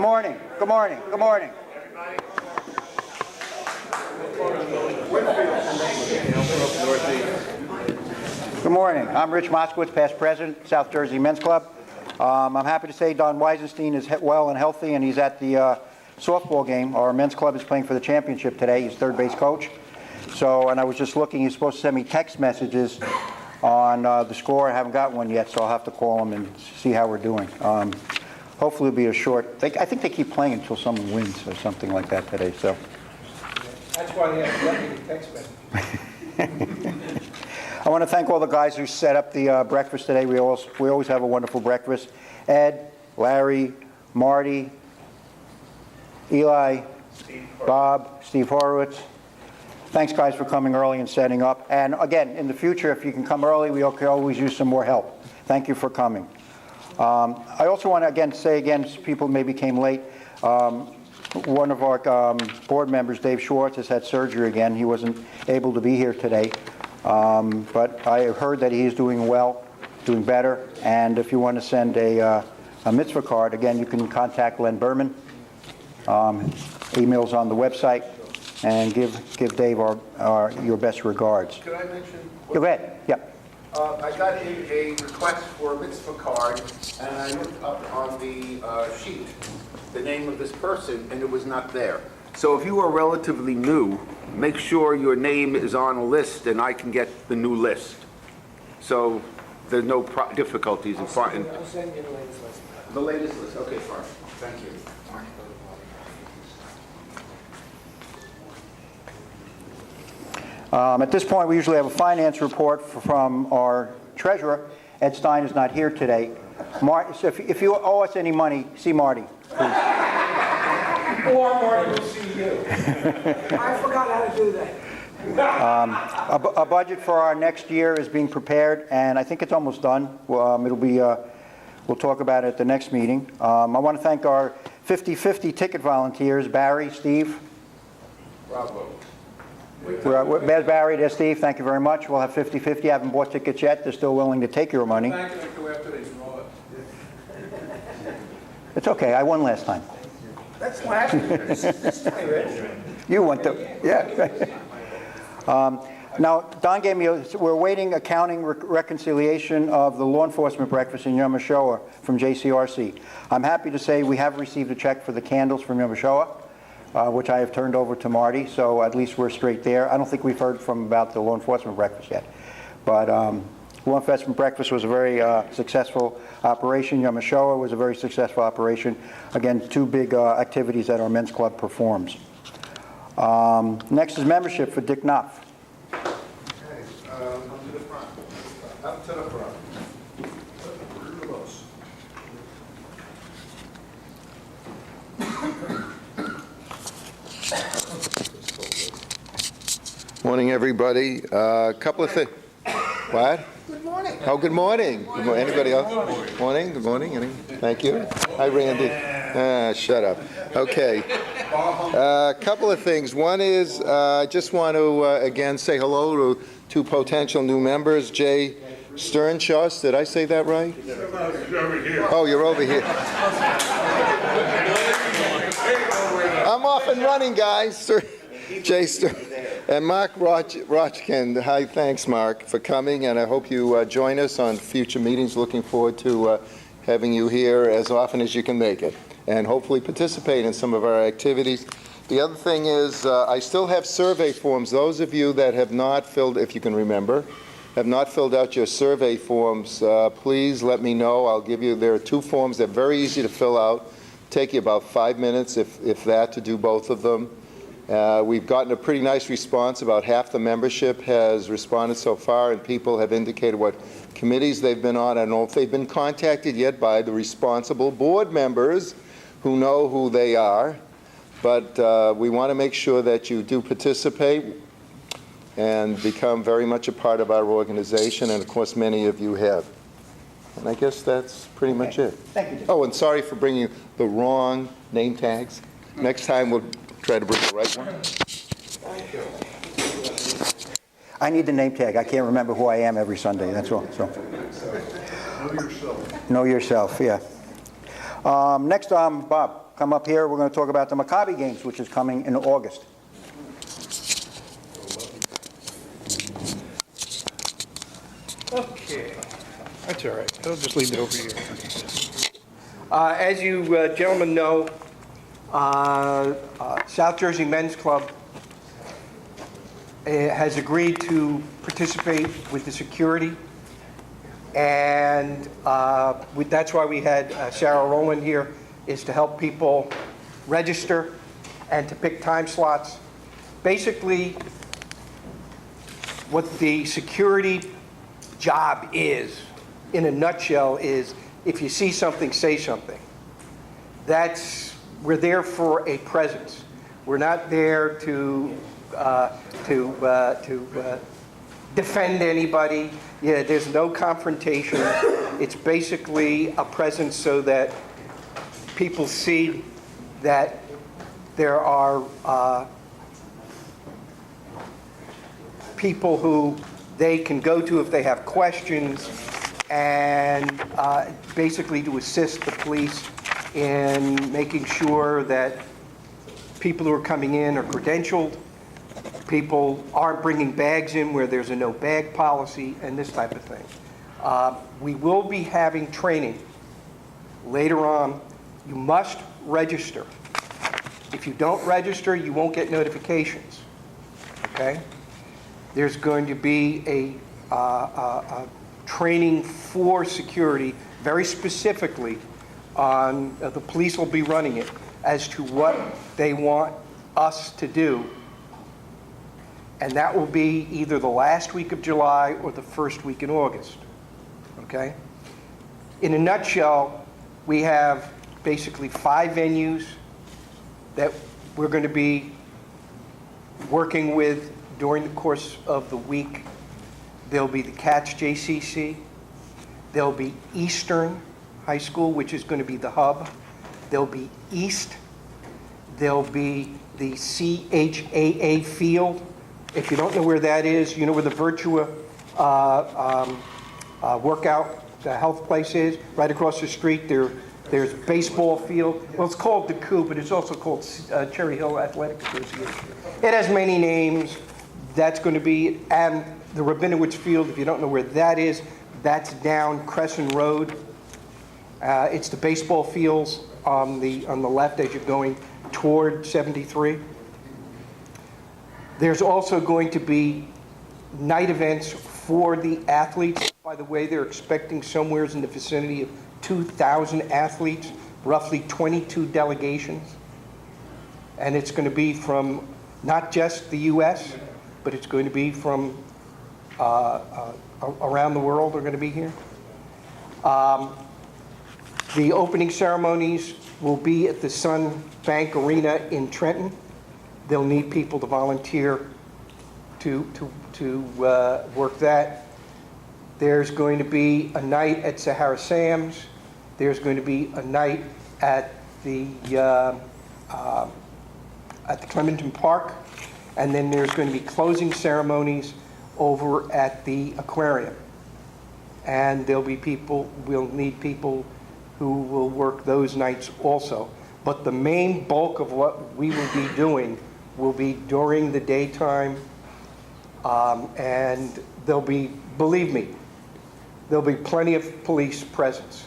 morning. Good morning. Good morning. Good morning. I'm Rich Moskowitz, past president, South Jersey Men's Club. I'm happy to say Don Weisenstein is well and healthy, and he's at the softball game. Our men's club is playing for the championship today. He's third base coach. So, and I was just looking, he's supposed to send me text messages on the score. I haven't got one yet, so I'll have to call him and see how we're doing. Hopefully it'll be a short, I think they keep playing until someone wins or something like that today, so. That's why they have to get text messages. I want to thank all the guys who set up the breakfast today. We always have a wonderful breakfast. Ed, Larry, Marty, Eli, Bob, Steve Horowitz. Thanks, guys, for coming early and setting up. And again, in the future, if you can come early, we can always use some more help. Thank you for coming. I also want to say people maybe came late. One of our board members, Dave Schwartz, has had surgery again. He wasn't able to be here today. But I heard that he is doing well, doing better. And if you want to send a mitzvah card, again, you can contact Len Berman. Email's on the website. And give Dave your best regards. Could I mention? Go ahead. Yep. I got a request for a mitzvah card, and I looked up on the sheet the name of this person, and it was not there. So if you are relatively new, make sure your name is on a list, and I can get the new list. So there's no difficulties in finding. I'll send you the latest list. The latest list. Okay, fine. Thank you. At this point, we usually have a finance report from our treasurer. Ed Stein is not here today. So if you owe us any money, see Marty, please. Or Marty will see you. I forgot how to do that. A budget for our next year is being prepared, and I think it's almost done. It'll be. We'll talk about it at the next meeting. I want to thank our 50/50 ticket volunteers, Barry, Steve. Bravo. There's Barry, there's Steve. Thank you very much. We'll have 50/50. Haven't bought tickets yet. They're still willing to take your money. Thank you until after they draw it. It's okay. I won last time. That's last year. This time, Rich. You won too. Yeah. Now, Don gave me, we're awaiting accounting reconciliation of the law enforcement breakfast in Yom HaShoah from JCRC. I'm happy to say we have received a check for the candles from Yom HaShoah, which I have turned over to Marty, so at least we're straight there. I don't think we've heard about the law enforcement breakfast yet. But law enforcement breakfast was a very successful operation. Yom HaShoah was a very successful operation. Again, two big activities that our men's club performs. Next is membership for Dick Knopf. Okay, come to the front. Up to the front. Morning, everybody. A couple of things. What? Good morning. Oh, good morning. Good morning. Anybody else? Morning. Good morning. Thank you. Hi, Randy. Shut up. Okay. A couple of things. One is I just want to again say hello to two potential new members, Jay Sternschos. Did I say that right? Oh, you're over here. I'm off and running, guys. Jay Stern. And Mark Rochkin. Hi, thanks, Mark, for coming, and I hope you join us on future meetings. Looking forward to having you here as often as you can make it, and hopefully participate in some of our activities. The other thing is I still have survey forms. Those of you that have not filled, if you can remember, have not filled out your survey forms, please let me know. I'll give you, there are two forms. They're very easy to fill out. Take you about 5 minutes, if that, to do both of them. We've gotten a pretty nice response. About half the membership has responded so far, and people have indicated what committees they've been on. I don't know if they've been contacted yet by the responsible board members who know who they are, but we want to make sure that you do participate and become very much a part of our organization, and of course many of you have. And I guess that's pretty much it. Thank you. Oh, and sorry for bringing the wrong name tags. Next time we'll try to bring the right one. Thank you. I need the name tag. I can't remember who I am every Sunday. That's all. So. Know yourself. Know yourself. Yeah. Next, Bob. come up here. We're going to talk about the Maccabi games, which is coming in August. Okay, that's all right. I'll just leave it over here. As you gentlemen know, South Jersey Men's Club has agreed to participate with the security, and that's why we had Sarah Rowland here, is to help people register and to pick time slots. Basically, what the security job is, in a nutshell, is if you see something, say something. We're there for a presence. We're not there to defend anybody. Yeah, there's no confrontation. It's basically a presence so that people see that there are people who they can go to if they have questions, and basically to assist the police in making sure that people who are coming in are credentialed, people aren't bringing bags in where there's a no bag policy, and this type of thing. We will be having training later on. You must register. If you don't register, you won't get notifications, okay? There's going to be a training for security, very specifically on, the police will be running it, as to what they want us to do. And that will be either the last week of July or the first week in August, okay? In a nutshell, we have basically 5 venues that we're going to be working with during the course of the week. There'll be the Cats JCC. There'll be Eastern High School, which is going to be the hub. There'll be East. There'll be the CHAA field. If you don't know where that is, you know where the Virtua workout, the health place is? Right across the street, there's baseball field. Well, it's called the Coup, but it's also called Cherry Hill Athletic Association. It has many names. That's going to be, and the Rabinowitz Field, if you don't know where that is, that's down Crescent Road. It's the baseball fields on the left as you're going toward 73. There's also going to be night events for the athletes. By the way, they're expecting somewhere in the vicinity of 2,000 athletes, roughly 22 delegations. And it's going to be from not just the U.S., but it's going to be from around the world are going to be here. The opening ceremonies will be at the Sun Bank Arena in Trenton. They'll need people to volunteer to work that. There's going to be a night at Sahara Sam's. There's going to be a night at the Clementon Park. And then there's going to be closing ceremonies over at the aquarium. And there'll be people, we'll need people who will work those nights also. But the main bulk of what we will be doing will be during the daytime. And there'll be, believe me, there'll be plenty of police presence.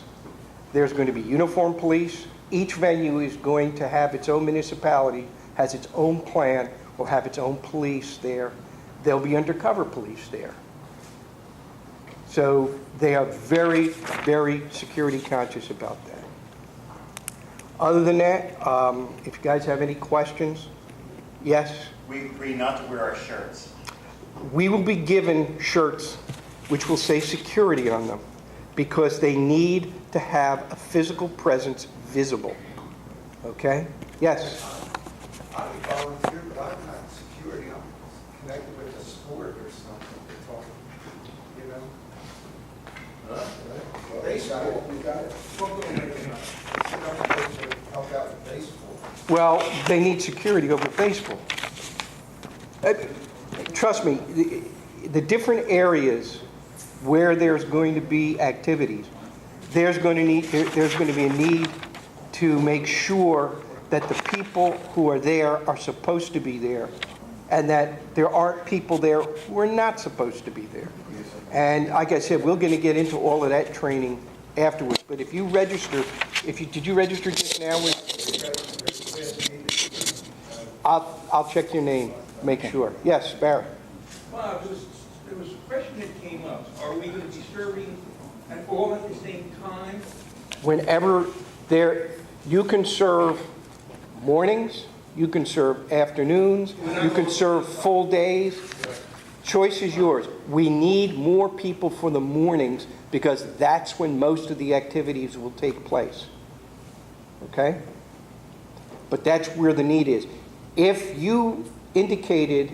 There's going to be uniformed police. Each venue is going to have its own municipality, has its own plan, will have its own police there. There'll be undercover police there. So they are very, very security conscious about that. Other than that, if you guys have any questions, yes? We agree not to wear our shirts. We will be given shirts which will say security on them because they need to have a physical presence visible. Okay? Yes? I would volunteer, but I'm not security. I'm connected with a sport or something. You know? Baseball, we got it. Football, help out with baseball. Well, they need security over baseball. Trust me, the different areas where there's going to be activities, there's going to be a need to make sure that the people who are there are supposed to be there, and that there aren't people there who are not supposed to be there. And like I said, we're going to get into all of that training afterwards. But if you register, did you register just now? I'll check your name, make sure. Yes, Barry. Well, there was a question that came up. Are we going to be serving all at the same time? Whenever you can serve mornings, you can serve afternoons, you can serve full days. Choice is yours. We need more people for the mornings because that's when most of the activities will take place. Okay? But that's where the need is. If you indicated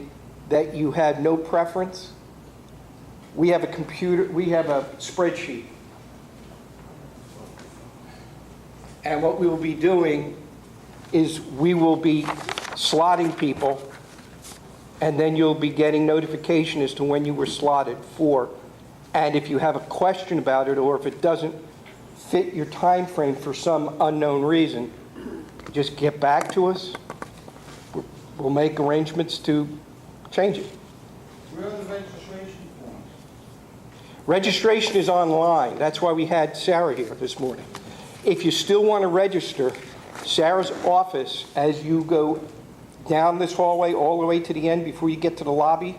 that you had no preference, we have a spreadsheet. And what we will be doing is we will be slotting people, and then you'll be getting notification as to when you were slotted for. And if you have a question about it, or if it doesn't fit your time frame for some unknown reason, just get back to us. We'll make arrangements to change it. Where are the registration forms? Registration is online. That's why we had Sarah here this morning. If you still want to register, Sarah's office, as you go down this hallway all the way to the end before you get to the lobby,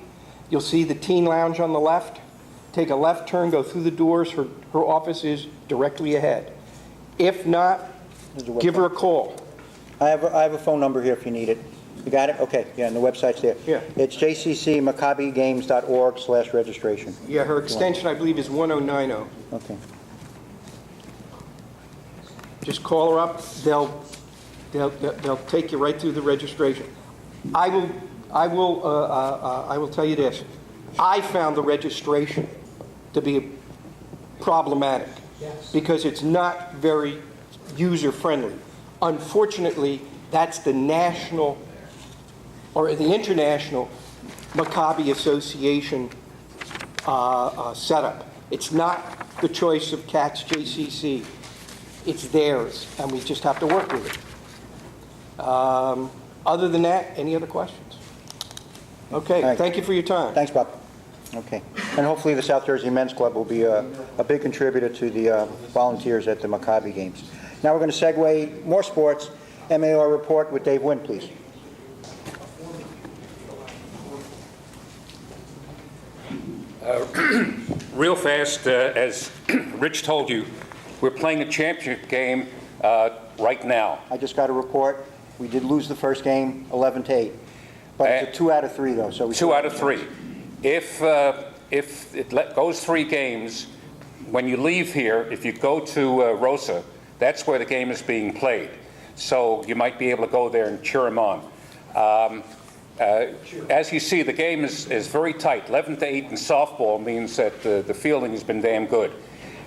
you'll see the teen lounge on the left. Take a left turn, go through the doors. Her office is directly ahead. If not, give her a call. I have a phone number here if you need it. You got it? Okay, yeah, and the website's there. Yeah. It's jccmaccabigames.org/registration. Yeah, her extension, I believe, is 1090. Okay. Just call her up. They'll take you right through the registration. I will tell you this. I found the registration to be problematic because it's not very user-friendly. Unfortunately, that's the national or the International Maccabi Association setup. It's not the choice of CATS JCC. It's theirs, and we just have to work with it. Other than that, any other questions? Okay, right. Thank you for your time. Thanks, Bob. Okay. And hopefully the South Jersey Men's Club will be a big contributor to the volunteers at the Maccabi Games. Now we're going to segue more sports. MAR report with Dave Wynn, please. Real fast, as Rich told you, we're playing a championship game right now. I just got a report. We did lose the first game, 11-8. But it's a 2 out of 3, though. So 2 out of 3. If it goes 3 games, when you leave here, if you go to Rosa, that's where the game is being played. So you might be able to go there and cheer them on. As you see, the game is very tight. 11-8 in softball means that the fielding has been damn good.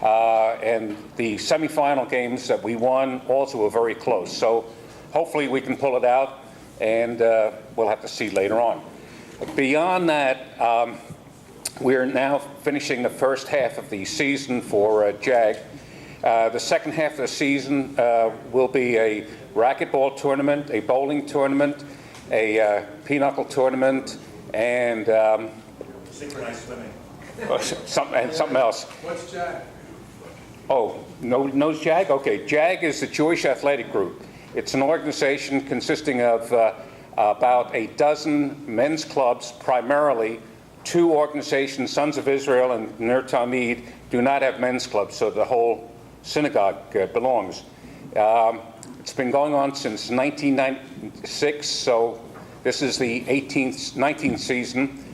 And the semifinal games that we won also were very close. So hopefully we can pull it out, and we'll have to see later on. Beyond that, we're now finishing the first half of the season for JAG. The second half of the season will be a racquetball tournament, a bowling tournament, a pinochle tournament, and Synchronized swimming. something else. What's JAG? Oh, knows JAG? Okay, JAG is the Jewish Athletic Group. It's an organization consisting of about a dozen men's clubs, primarily. 2 organizations, Sons of Israel and Ner Tamid, do not have men's clubs, so the whole synagogue belongs. It's been going on since 1996, so this is the 19th season.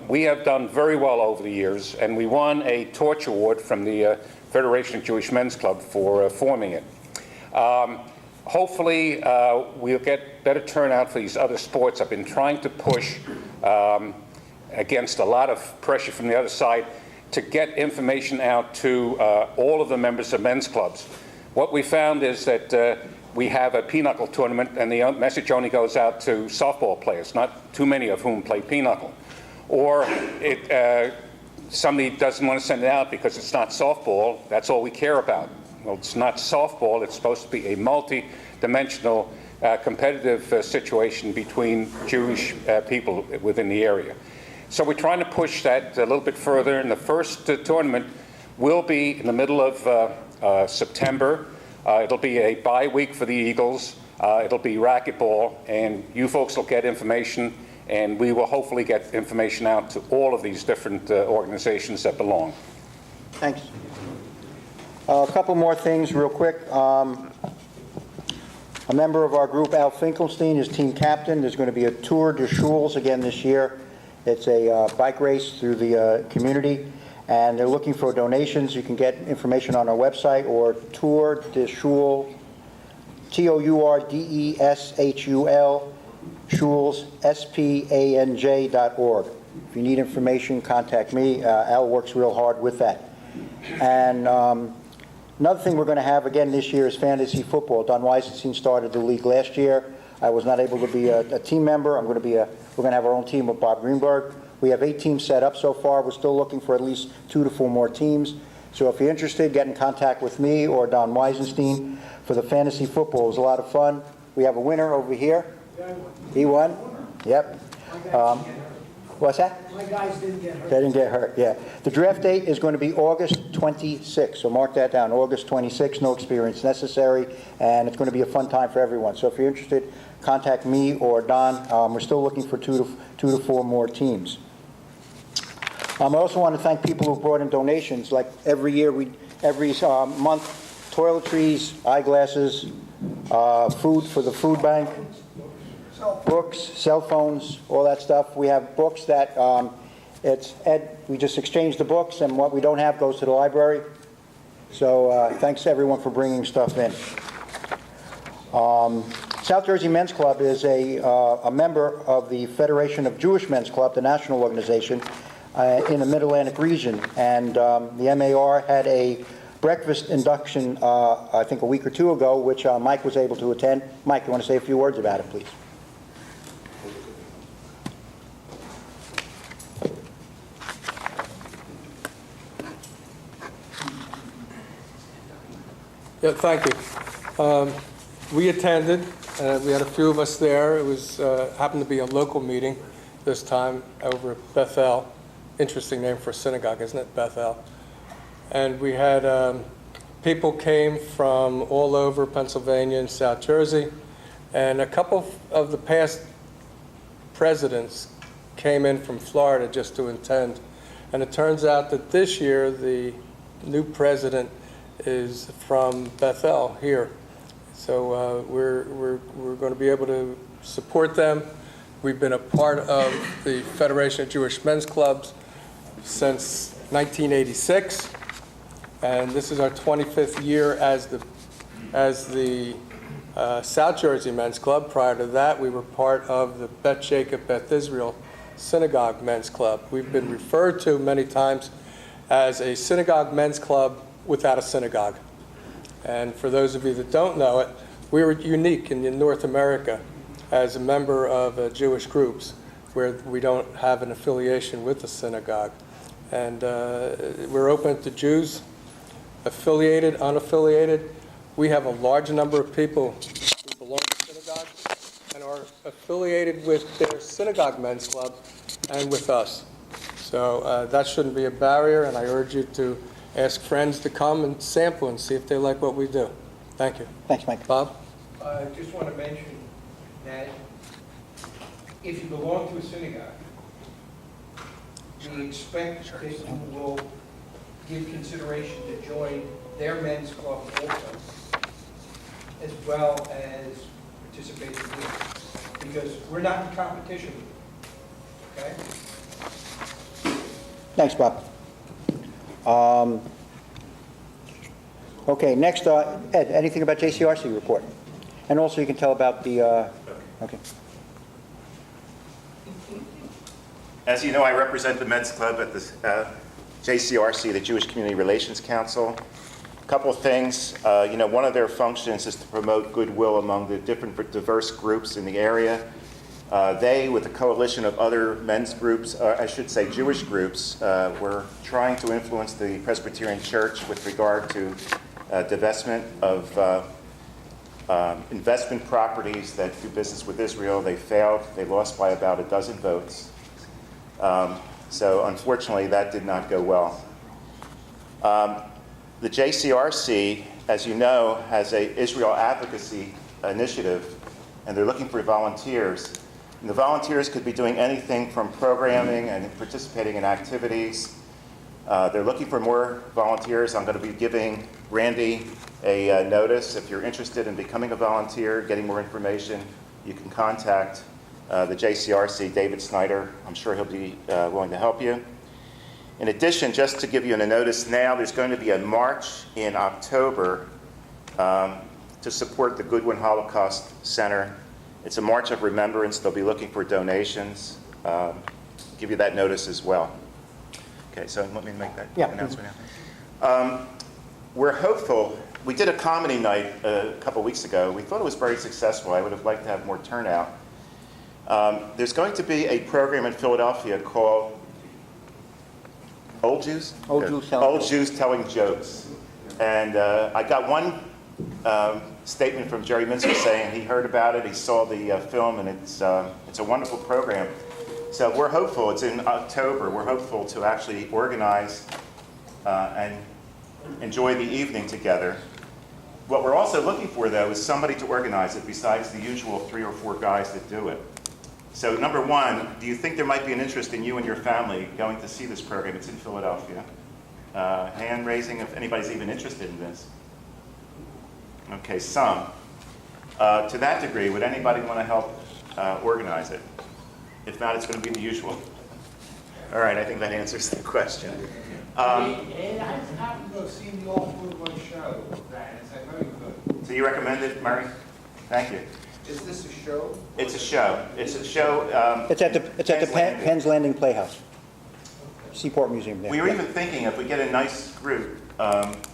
We have done very well over the years, and we won a Torch Award from the Federation of Jewish Men's Club for forming it. Hopefully, we'll get better turnout for these other sports. I've been trying to push against a lot of pressure from the other side to get information out to all of the members of men's clubs. What we found is that we have a pinochle tournament, and the message only goes out to softball players, not too many of whom play pinochle. Or somebody doesn't want to send it out because it's not softball. That's all we care about. well, it's not softball, it's supposed to be a multi-dimensional competitive situation between Jewish people within the area. So we're trying to push that a little bit further, and the first tournament will be in the middle of September. It'll be a bye week for the Eagles. It'll be racquetball, and you folks will get information, and we will hopefully get information out to all of these different organizations that belong. Thanks. A couple more things real quick. A member of our group, Al Finkelstein, is team captain. There's going to be a Tour de Schools again this year. It's a bike race through the community, and they're looking for donations. You can get information on our website or Tour de Schul, TOURDESHUL, Schools, SPANJ.org. If you need information, contact me. Al works real hard with that. And another thing we're going to have again this year is fantasy football. Don Weisenstein started the league last year. I was not able to be a team member. We're going to have our own team with Bob Greenberg. We have 8 teams set up so far. We're still looking for at least 2 to 4 more teams. So if you're interested, get in contact with me or Don Weisenstein for the fantasy football. It was a lot of fun. We have a winner over here. He won. Yep. What's that? My guys didn't get hurt. They didn't get hurt, yeah. The draft date is going to be August 26th, so mark that down, August 26th, no experience necessary, and it's going to be a fun time for everyone. So if you're interested, contact me or Don. We're still looking for 2 to 4 more teams. I also want to thank people who brought in donations. Like every year, every month, toiletries, eyeglasses, food for the food bank, books, cell phones, all that stuff. We have books that we just exchange the books, and what we don't have goes to the library. So thanks everyone for bringing stuff in. South Jersey Men's Club is a member of the Federation of Jewish Men's Club, the national organization, in the Mid-Atlantic region. And the MAR had a breakfast induction, I think a week or 2 ago, which Mike was able to attend. Mike, you want to say a few words about it, please? Yeah, thank you. We attended. We had a few of us there. It was happened to be a local meeting this time over at Bethel. Interesting name for a synagogue, isn't it? Bethel. And we had people came from all over Pennsylvania and South Jersey, and a couple of the past presidents came in from Florida just to attend. And it turns out that this year the new president is from Bethel here. So we're going to be able to support them. We've been a part of the Federation of Jewish Men's Clubs since 1986, and this is our 25th year as the South Jersey Men's Club. Prior to that, we were part of the Beth Jacob Beth Israel Synagogue Men's Club. We've been referred to many times as a synagogue men's club without a synagogue. And for those of you that don't know it, we were unique in North America as a member of Jewish groups where we don't have an affiliation with the synagogue. And we're open to Jews, affiliated, unaffiliated. We have a large number of people who belong to synagogues and are affiliated with their synagogue men's club and with us. So that shouldn't be a barrier, and I urge you to ask friends to come and sample and see if they like what we do. Thank you. Thanks, Mike. Bob? I just want to mention that if you belong to a synagogue, we expect that you will give consideration to join their men's club also, as well as participate in meetings, because we're not in competition with them, okay? Thanks, Bob. Okay, next, Ed, anything about JCRC report? And also you can tell about the, okay. As you know, I represent the Men's Club at the JCRC, the Jewish Community Relations Council. A couple of things. One of their functions is to promote goodwill among the different diverse groups in the area. They, with a coalition of other men's groups, I should say Jewish groups, were trying to influence the Presbyterian Church with regard to divestment of investment properties that do business with Israel. They failed. They lost by about a dozen votes. So unfortunately, that did not go well. The JCRC, as you know, has a Israel advocacy initiative, and they're looking for volunteers. And the volunteers could be doing anything from programming and participating in activities. They're looking for more volunteers. I'm going to be giving Randy a notice. If you're interested in becoming a volunteer, getting more information, you can contact the JCRC, David Snyder. I'm sure he'll be willing to help you. In addition, just to give you a notice now, there's going to be a march in October to support the Goodwin Holocaust Center. It's a march of remembrance. They'll be looking for donations. Give you that notice as well. Okay, so let me make that announcement now. We're hopeful. We did a comedy night a couple weeks ago. We thought it was very successful. I would have liked to have more turnout. There's going to be a program in Philadelphia called Old Jews? Old Jews Telling Jokes. And I got one statement from Jerry Minsker saying he heard about it, he saw the film, and it's a wonderful program. So we're hopeful. It's in October. We're hopeful to actually organize and enjoy the evening together. What we're also looking for, though, is somebody to organize it besides the usual 3 or 4 guys that do it. So number one, do you think there might be an interest in you and your family going to see this program? It's in Philadelphia. Hand raising if anybody's even interested in this. Okay, some. To that degree, would anybody want to help organize it? If not, it's going to be the usual. All right, I think that answers the question. I happened to have seen the All Food One show, that it's very good. So you recommend it, Murray? Thank you. Is this a show? It's a show. It's a show. It's at the Penn's Landing Playhouse, Seaport Museum there. We were even thinking if we get a nice group,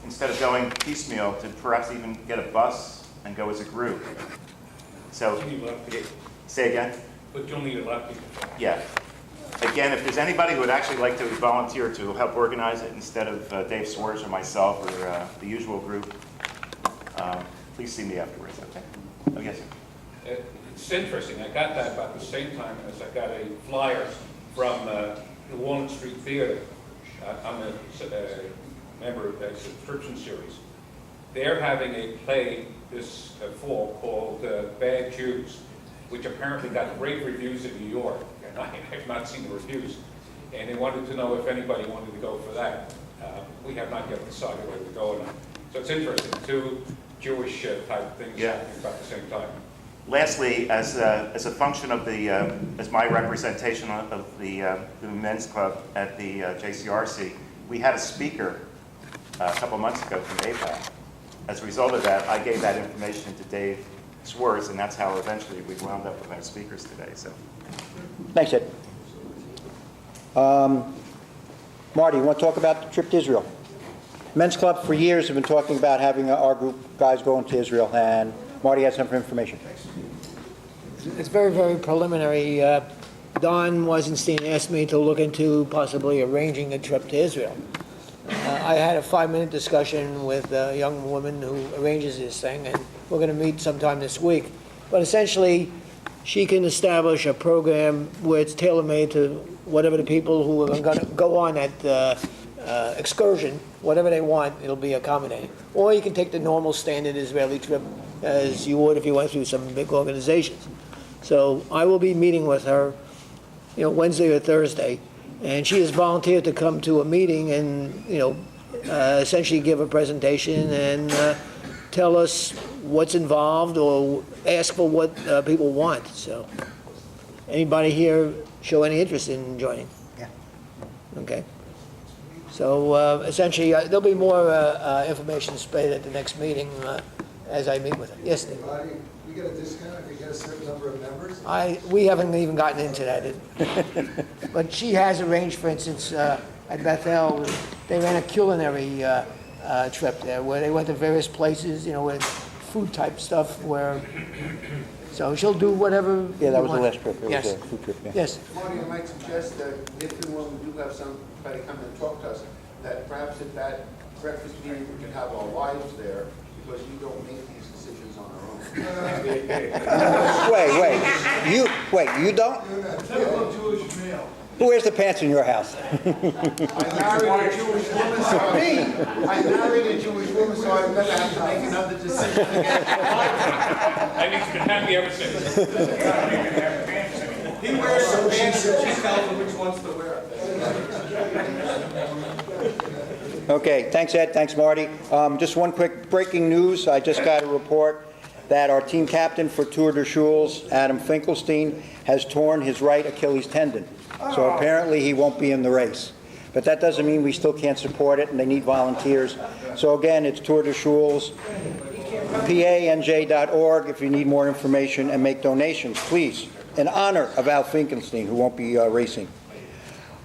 instead of going piecemeal, to perhaps even get a bus and go as a group. So, say again? But you'll need a lot of people. Yeah. Again, if there's anybody who would actually like to volunteer to help organize it instead of Dave Swartz or myself or the usual group, please see me afterwards, okay? Oh, yes, sir. It's interesting. I got that about the same time as I got a flyer from the Walnut Street Theater. I'm a member of a subscription series. They're having a play this fall called Bad Jews, which apparently got great reviews in New York. And I have not seen the reviews. And they wanted to know if anybody wanted to go for that. We have not yet decided where we're going on. So it's interesting. 2 Jewish type things happening about the same time. Lastly, as a function of as my representation of the men's club at the JCRC, we had a speaker a couple months ago from AIPAC. As a result of that, I gave that information to Dave Swartz, and that's how eventually we wound up with our speakers today. So, Thanks, Ed. Marty, you want to talk about the trip to Israel? Men's Club for years have been talking about having our group guys going to Israel, and Marty has some information. It's very, very preliminary. Don Weisenstein asked me to look into possibly arranging a trip to Israel. I had a 5-minute discussion with a young woman who arranges this thing, and we're going to meet sometime this week. But essentially, she can establish a program where it's tailor-made to whatever the people who are going to go on that excursion, whatever they want, it'll be accommodating. Or you can take the normal standard Israeli trip as you would if you went through some big organizations. So I will be meeting with her, Wednesday or Thursday, and she has volunteered to come to a meeting and, essentially give a presentation and tell us what's involved or ask for what people want. So anybody here show any interest in joining? Yeah. Okay. So essentially, there'll be more information spread at the next meeting as I meet with her. Yes, Dave? We get a discount if we get a certain number of members? We haven't even gotten into that. But she has arranged, for instance, at Bethel, they ran a culinary trip there where they went to various places, with food type stuff so she'll do whatever. Yeah, that was the want. last trip. It was a food trip, yeah. Yes. Marty, I might suggest that if and when we do have somebody come and talk to us, that perhaps at that breakfast meeting, we can have our wives there, because we don't make these decisions on our own. Wait, you don't? Typical Jewish male. Who wears the pants in your house? I married a Jewish woman, so I married a Jewish woman, so I've never had to make another decision again. And he's been happy ever since. He wears some pants, and she tells him which ones to wear. Okay, thanks Ed, thanks Marty. Just one quick breaking news. I just got a report that our team captain for Tour de Schools, Adam Finkelstein, has torn his right Achilles tendon. So apparently he won't be in the race. But that doesn't mean we still can't support it, and they need volunteers. So again, it's Tour de Schools, panj.org if you need more information, and make donations, please, in honor of Al Finkelstein, who won't be racing.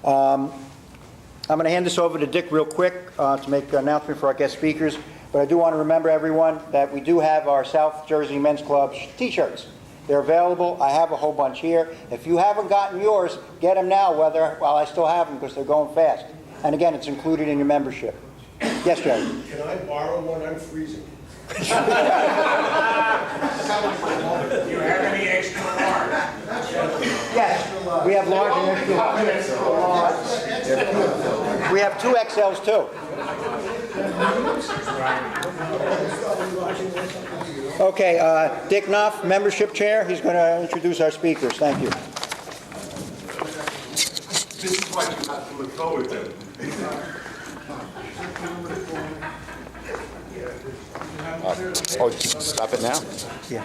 I'm going to hand this over to Dick real quick to make an announcement for our guest speakers. But I do want to remember everyone that we do have our South Jersey Men's Club T-shirts. They're available. I have a whole bunch here. If you haven't gotten yours, get them now while I still have them, because they're going fast. And again, it's included in your membership. Yes, Joe? Can I borrow one? I'm freezing. Do you have any extra large? Yes. We have large and extra large. We have 2 XLs too. Okay, Dick Knopf, membership chair. He's going to introduce our speakers. Thank you. This is what you have to look forward to. Oh, stop it now? Yeah.